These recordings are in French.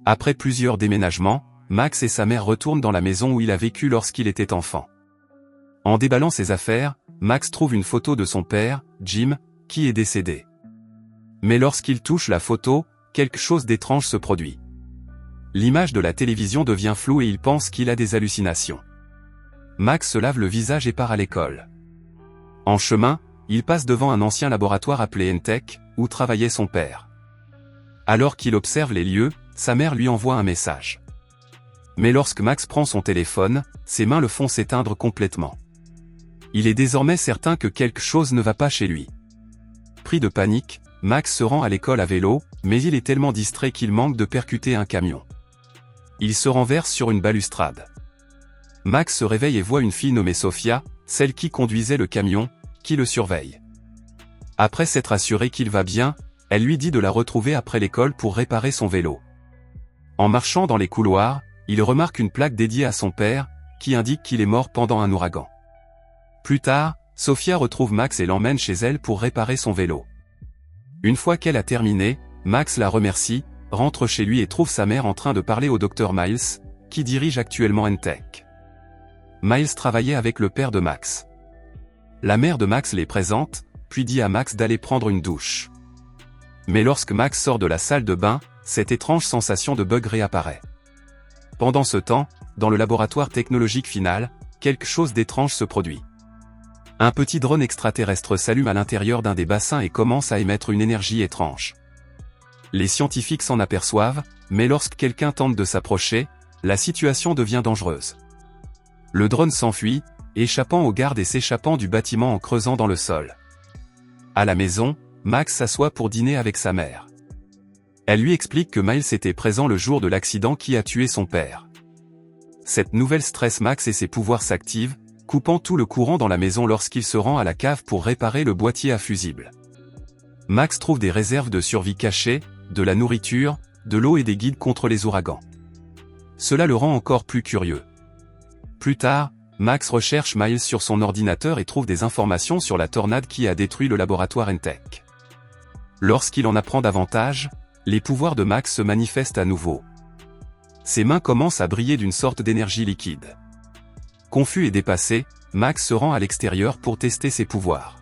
Après plusieurs déménagements, Max et sa mère retournent dans la maison où il a vécu lorsqu'il était enfant. En déballant ses affaires, Max trouve une photo de son père, Jim, qui est décédé. Mais lorsqu'il touche la photo, quelque chose d'étrange se produit. L'image de la télévision devient floue et il pense qu'il a des hallucinations. Max se lave le visage et part à l'école. En chemin, il passe devant un ancien laboratoire appelé Entech, où travaillait son père. Alors qu'il observe les lieux, sa mère lui envoie un message. Mais lorsque Max prend son téléphone, ses mains le font s'éteindre complètement. Il est désormais certain que quelque chose ne va pas chez lui. Pris de panique, Max se rend à l'école à vélo, mais il est tellement distrait qu'il manque de percuter un camion. Il se renverse sur une balustrade. Max se réveille et voit une fille nommée Sophia, celle qui conduisait le camion, qui le surveille. Après s'être assuré qu'il va bien, elle lui dit de la retrouver après l'école pour réparer son vélo. En marchant dans les couloirs, il remarque une plaque dédiée à son père, qui indique qu'il est mort pendant un ouragan. Plus tard, Sophia retrouve Max et l'emmène chez elle pour réparer son vélo. Une fois qu'elle a terminé, Max la remercie, rentre chez lui et trouve sa mère en train de parler au docteur Miles, qui dirige actuellement Entech. Miles travaillait avec le père de Max. La mère de Max les présente, puis dit à Max d'aller prendre une douche. Mais lorsque Max sort de la salle de bain, cette étrange sensation de bug réapparaît. Pendant ce temps, dans le laboratoire technologique final, quelque chose d'étrange se produit. Un petit drone extraterrestre s'allume à l'intérieur d'un des bassins et commence à émettre une énergie étrange. Les scientifiques s'en aperçoivent, mais lorsque quelqu'un tente de s'approcher, la situation devient dangereuse. Le drone s'enfuit, échappant aux gardes et s'échappant du bâtiment en creusant dans le sol. À la maison, Max s'assoit pour dîner avec sa mère. Elle lui explique que Miles était présent le jour de l'accident qui a tué son père. Cette nouvelle stresse Max et ses pouvoirs s'activent, coupant tout le courant dans la maison lorsqu'il se rend à la cave pour réparer le boîtier à fusible. Max trouve des réserves de survie cachées, de la nourriture, de l'eau et des guides contre les ouragans. Cela le rend encore plus curieux. Plus tard, Max recherche Miles sur son ordinateur et trouve des informations sur la tornade qui a détruit le laboratoire Entech. Lorsqu'il en apprend davantage, les pouvoirs de Max se manifestent à nouveau. Ses mains commencent à briller d'une sorte d'énergie liquide. Confus et dépassé, Max se rend à l'extérieur pour tester ses pouvoirs.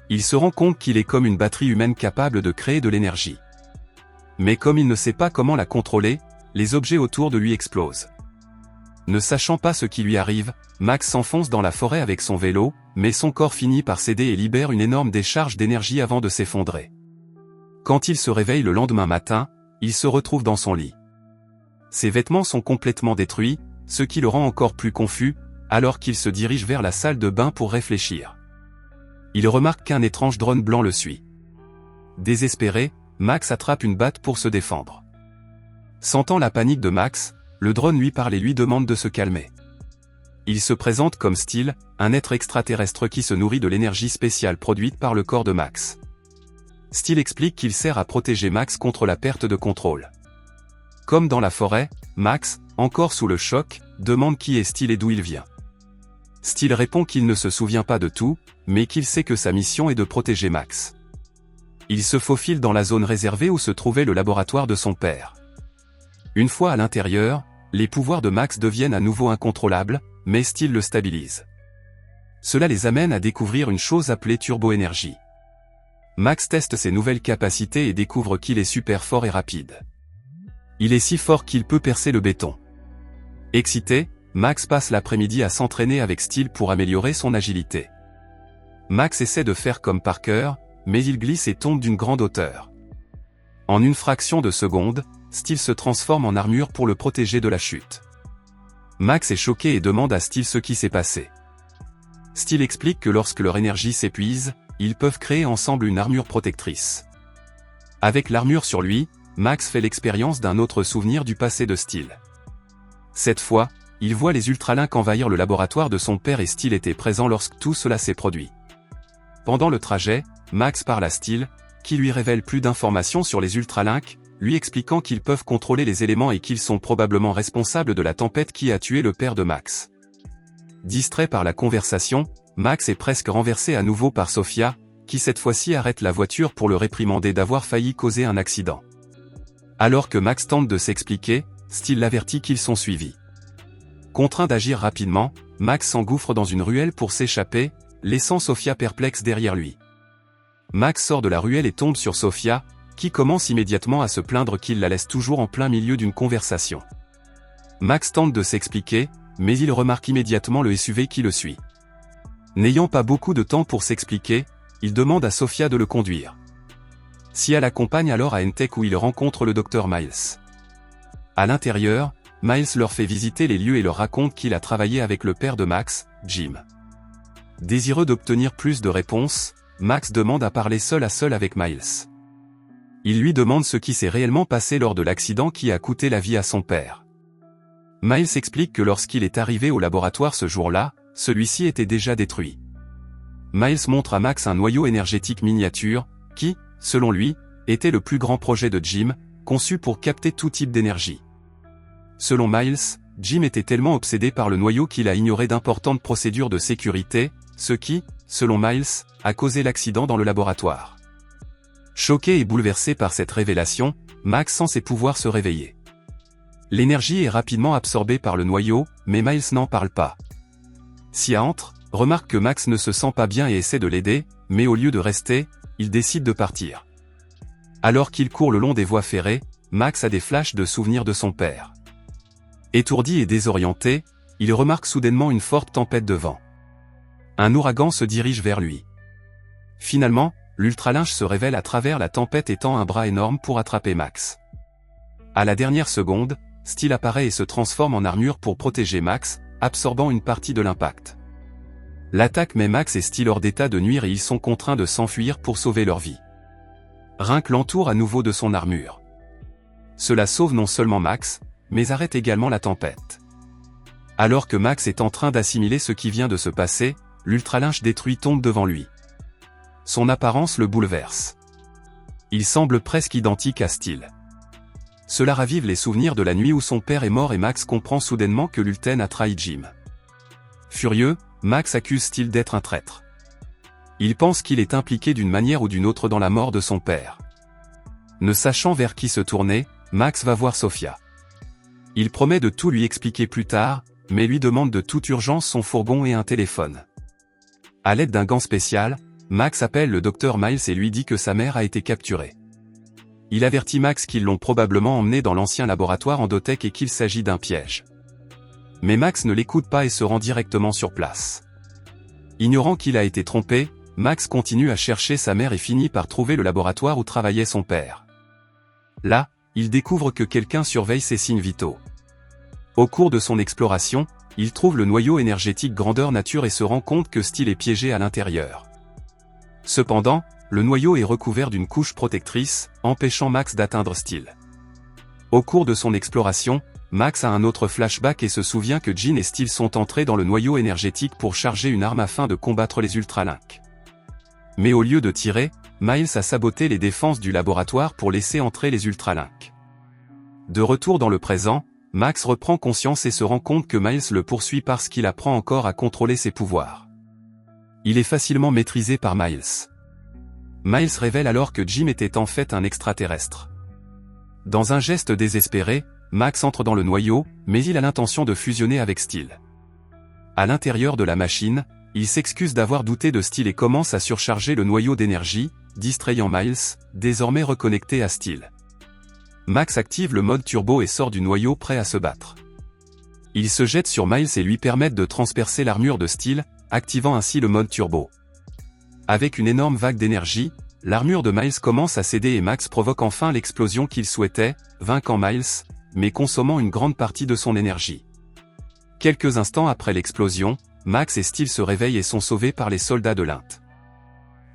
Il se rend compte qu'il est comme une batterie humaine capable de créer de l'énergie. Mais comme il ne sait pas comment la contrôler, les objets autour de lui explosent. Ne sachant pas ce qui lui arrive, Max s'enfonce dans la forêt avec son vélo, mais son corps finit par céder et libère une énorme décharge d'énergie avant de s'effondrer. Quand il se réveille le lendemain matin, il se retrouve dans son lit. Ses vêtements sont complètement détruits, ce qui le rend encore plus confus, alors qu'il se dirige vers la salle de bain pour réfléchir. Il remarque qu'un étrange drone blanc le suit. Désespéré, Max attrape une batte pour se défendre. Sentant la panique de Max, le drone lui parle et lui demande de se calmer. Il se présente comme Steel, un être extraterrestre qui se nourrit de l'énergie spéciale produite par le corps de Max. Steel explique qu'il sert à protéger Max contre la perte de contrôle. Comme dans la forêt, Max, encore sous le choc, demande qui est Steel et d'où il vient. Steel répond qu'il ne se souvient pas de tout, mais qu'il sait que sa mission est de protéger Max. Il se faufile dans la zone réservée où se trouvait le laboratoire de son père. Une fois à l'intérieur, les pouvoirs de Max deviennent à nouveau incontrôlables, mais Steel le stabilise. Cela les amène à découvrir une chose appelée turbo-énergie. Max teste ses nouvelles capacités et découvre qu'il est super fort et rapide. Il est si fort qu'il peut percer le béton. Excité, Max passe l'après-midi à s'entraîner avec Steel pour améliorer son agilité. Max essaie de faire comme Parker, mais il glisse et tombe d'une grande hauteur. En une fraction de seconde, Steel se transforme en armure pour le protéger de la chute. Max est choqué et demande à Steel ce qui s'est passé. Steel explique que lorsque leur énergie s'épuise, ils peuvent créer ensemble une armure protectrice. Avec l'armure sur lui, Max fait l'expérience d'un autre souvenir du passé de Steel. Cette fois, il voit les Ultralinks envahir le laboratoire de son père et Steel était présent lorsque tout cela s'est produit. Pendant le trajet, Max parle à Steel, qui lui révèle plus d'informations sur les Ultralinks, lui expliquant qu'ils peuvent contrôler les éléments et qu'ils sont probablement responsables de la tempête qui a tué le père de Max. Distrait par la conversation, Max est presque renversé à nouveau par Sophia, qui cette fois-ci arrête la voiture pour le réprimander d'avoir failli causer un accident. Alors que Max tente de s'expliquer, Steel l'avertit qu'ils sont suivis. Contraint d'agir rapidement, Max s'engouffre dans une ruelle pour s'échapper, laissant Sofia perplexe derrière lui. Max sort de la ruelle et tombe sur Sofia, qui commence immédiatement à se plaindre qu'il la laisse toujours en plein milieu d'une conversation. Max tente de s'expliquer, mais il remarque immédiatement le SUV qui le suit. N'ayant pas beaucoup de temps pour s'expliquer, il demande à Sofia de le conduire. Sia l'accompagne alors à Entech où il rencontre le docteur Miles. À l'intérieur, Miles leur fait visiter les lieux et leur raconte qu'il a travaillé avec le père de Max, Jim. Désireux d'obtenir plus de réponses, Max demande à parler seul à seul avec Miles. Il lui demande ce qui s'est réellement passé lors de l'accident qui a coûté la vie à son père. Miles explique que lorsqu'il est arrivé au laboratoire ce jour-là, celui-ci était déjà détruit. Miles montre à Max un noyau énergétique miniature, qui, selon lui, était le plus grand projet de Jim, conçu pour capter tout type d'énergie. Selon Miles, Jim était tellement obsédé par le noyau qu'il a ignoré d'importantes procédures de sécurité, ce qui, selon Miles, a causé l'accident dans le laboratoire. Choqué et bouleversé par cette révélation, Max sent ses pouvoirs se réveiller. L'énergie est rapidement absorbée par le noyau, mais Miles n'en parle pas. Sia entre, remarque que Max ne se sent pas bien et essaie de l'aider, mais au lieu de rester, il décide de partir. Alors qu'il court le long des voies ferrées, Max a des flashs de souvenirs de son père. Étourdi et désorienté, il remarque soudainement une forte tempête de vent. Un ouragan se dirige vers lui. Finalement, l'ultralinge se révèle à travers la tempête étend un bras énorme pour attraper Max. À la dernière seconde, Steel apparaît et se transforme en armure pour protéger Max, absorbant une partie de l'impact. L'attaque met Max et Steel hors d'état de nuire et ils sont contraints de s'enfuir pour sauver leur vie. Rink l'entoure à nouveau de son armure. Cela sauve non seulement Max, mais arrête également la tempête. Alors que Max est en train d'assimiler ce qui vient de se passer, l'ultralinge détruit tombe devant lui. Son apparence le bouleverse. Il semble presque identique à Steel. Cela ravive les souvenirs de la nuit où son père est mort et Max comprend soudainement que Lulten a trahi Jim. Furieux, Max accuse Steel d'être un traître. Il pense qu'il est impliqué d'une manière ou d'une autre dans la mort de son père. Ne sachant vers qui se tourner, Max va voir Sofia. Il promet de tout lui expliquer plus tard, mais lui demande de toute urgence son fourgon et un téléphone. À l'aide d'un gant spécial, Max appelle le docteur Miles et lui dit que sa mère a été capturée. Il avertit Max qu'ils l'ont probablement emmené dans l'ancien laboratoire Endotech et qu'il s'agit d'un piège. Mais Max ne l'écoute pas et se rend directement sur place. Ignorant qu'il a été trompé, Max continue à chercher sa mère et finit par trouver le laboratoire où travaillait son père. Là, il découvre que quelqu'un surveille ses signes vitaux. Au cours de son exploration, il trouve le noyau énergétique grandeur nature et se rend compte que Steel est piégé à l'intérieur. Cependant, le noyau est recouvert d'une couche protectrice, empêchant Max d'atteindre Steel. Au cours de son exploration, Max a un autre flashback et se souvient que Jean et Steel sont entrés dans le noyau énergétique pour charger une arme afin de combattre les ultralinks. Mais au lieu de tirer, Miles a saboté les défenses du laboratoire pour laisser entrer les ultralinks. De retour dans le présent, Max reprend conscience et se rend compte que Miles le poursuit parce qu'il apprend encore à contrôler ses pouvoirs. Il est facilement maîtrisé par Miles. Miles révèle alors que Jim était en fait un extraterrestre. Dans un geste désespéré, Max entre dans le noyau, mais il a l'intention de fusionner avec Steel. À l'intérieur de la machine, il s'excuse d'avoir douté de Steel et commence à surcharger le noyau d'énergie, distrayant Miles, désormais reconnecté à Steel. Max active le mode turbo et sort du noyau prêt à se battre. Il se jette sur Miles et lui permet de transpercer l'armure de Steel, activant ainsi le mode turbo. Avec une énorme vague d'énergie, l'armure de Miles commence à céder et Max provoque enfin l'explosion qu'il souhaitait, vainquant Miles, mais consommant une grande partie de son énergie. Quelques instants après l'explosion, Max et Steel se réveillent et sont sauvés par les soldats de l'Int.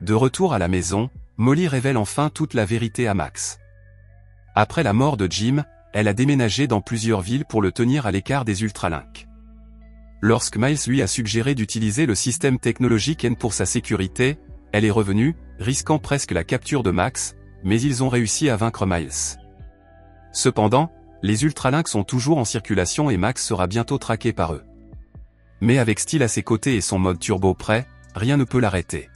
De retour à la maison, Molly révèle enfin toute la vérité à Max. Après la mort de Jim, elle a déménagé dans plusieurs villes pour le tenir à l'écart des ultralinks. Lorsque Miles lui a suggéré d'utiliser le système technologique N pour sa sécurité, elle est revenue, risquant presque la capture de Max, mais ils ont réussi à vaincre Miles. Cependant, les ultralinks sont toujours en circulation et Max sera bientôt traqué par eux. Mais avec Steel à ses côtés et son mode turbo prêt, rien ne peut l'arrêter.